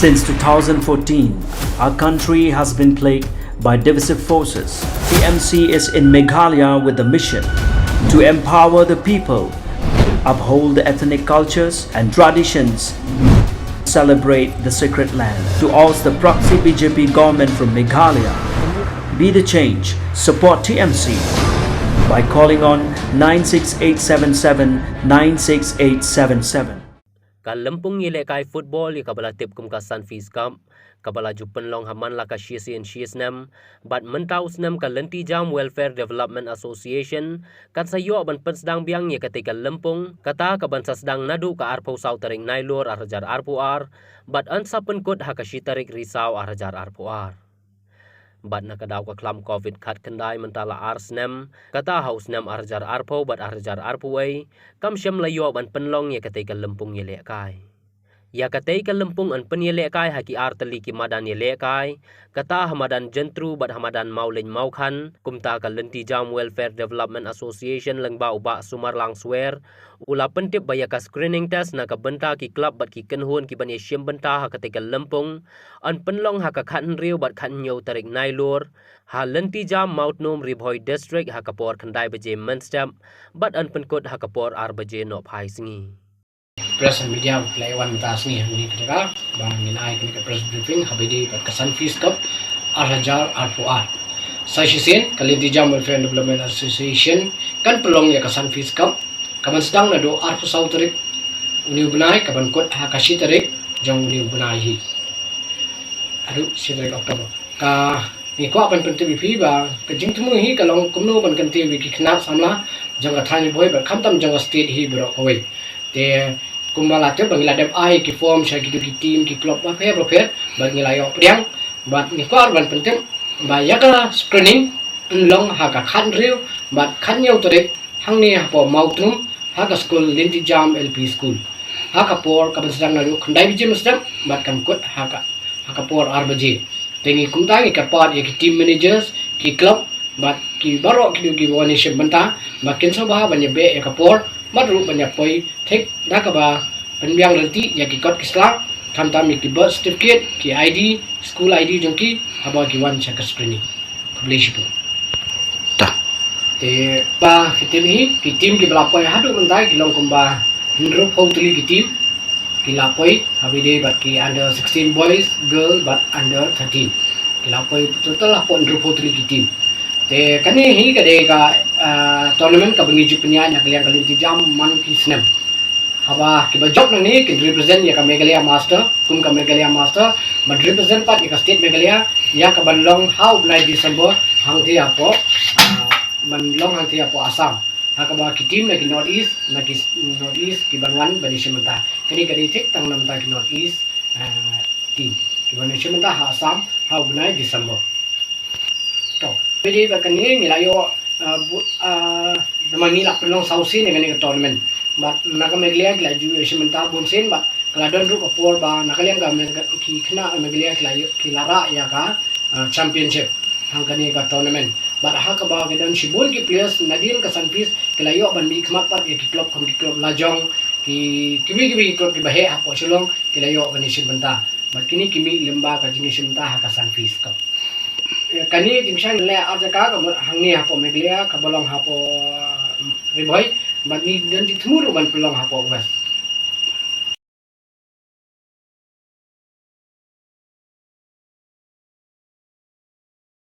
Since 2014, our country has been plagued by divisive forces. TMC is in Meghalaya with the mission to empower the people, uphold the ethnic cultures and traditions, celebrate the sacred land. To oust the proxy BJP government from Meghalaya, be the change, support TMC by calling on 96877 96877. Kalempung yele kai football ya kabala tip kum ka Sunfeast Cup kabala jupen long haman la ka shies nem but mentau snem ka lenti jam welfare development association kat sayo ban pensdang biang ya ketika lempung kata ka ban sasdang nadu ka arpo sau taring nailor arjar arpo ar but ansa penkut ha ka shitarik risau arjar arpo ar bat nakadaw ka klam covid khat kendai mentala arsnem kata hausnem arjar arpo bat arjar arpuai kam syam layo ban penlong ya ketika lempung yele kai ya ketika lempung an pen yele kai haki arteli ki madan yele kai kata hamadan jentru bat hamadan maulin maukhan kumta ka lenti jam welfare development association lengba uba sumar lang swer ula pentip baya ka screening test na ka benta ki club bat ki kenhun ki ban yeshim benta ha ketika lempung an penlong ha ka khan riu bat khan nyau tarik nailor ha lenti jam mautnom ribhoi district ha kapor khandai baje menstem bat an penkot ha kapor ar baje no phai singi press and media play one tas ni ni kira bang min ai kini press briefing habidi kat Sunfeast Cup arhajar arpuat session kalenti jam welfare development association kan pelong ya ka Sunfeast Cup kaman sedang nado arpu sau tarik uni benai kaban kot hakashi tarik jang uni benai hi aduh si tarik Oktober ka ni ko apan pentu bipi ba kejing temu hi kalong kumno ban kanti wiki kena samla jang ka thani boy ba khamtam jang state hi bro koi te kumbala te bangila dem ai ki form sha ki team ki club ba phe profet bangila yo priang bat ni ko ban pentem ba ya ka screening long ha ka khan riu bat khan yau tore hangni ha po mautnum ha ka school linti jam lp school ha ka por ka ban sedang na ru khandai bije mesdam bat kam kot ha ka por arbaje tengi kumtai ka part ya ki team managers ki club bat ki baro ki wani shebanta ba kenso ba ban be ya ka por madru banyak poi tek nakaba penbiang nanti ya ki kot kisla kamtam ki birth certificate ki ID school ID jongki haba ki wan check screening publish pu ta te ba ki team ki belapoi hadu mentai ki long kumba ndro photli ki team ki lapoi habide bat ki under 16 boys girl but under 13 ki lapoi total lapoi ndro photli ki team te kani hi ka de ka tournament ka bangi jupnya nya kalian kalian jam man ki snap haba ki ba job ni ki represent ya ka Meghalaya master kum ka Meghalaya master ma represent pat ka state Meghalaya ya ka banlong how blai December hang thi apo banlong hang thi apo Assam ha ka ba ki team na ki north east ki banwan bani shimanta kani kani thik tang nam ta ki north east team ki bani shimanta ha Assam how blai December to pwede ba kani milayo namangi la pelong sausin dengan ni tournament bat naka Meghalaya kila ju shimanta bonsen bat kaladon ru kapor ba nakaliang ga ki khna Meghalaya kila ra ya ka championship hangkani ka tournament bat ha ka ba kedan shibul ki players nadin ka Sunfeast kila yo ban mi khmat pat ki club lajong ki kimi club ki bahe ha po cholong kila yo ban shimanta bat kini kimi lemba ka jini shimanta ha ka Sunfeast Cup kani jimshan le arjaka ka hangni hapo Meghalaya ka bolong hapo riboi bat ni dan ditmuru ban pelong hapo west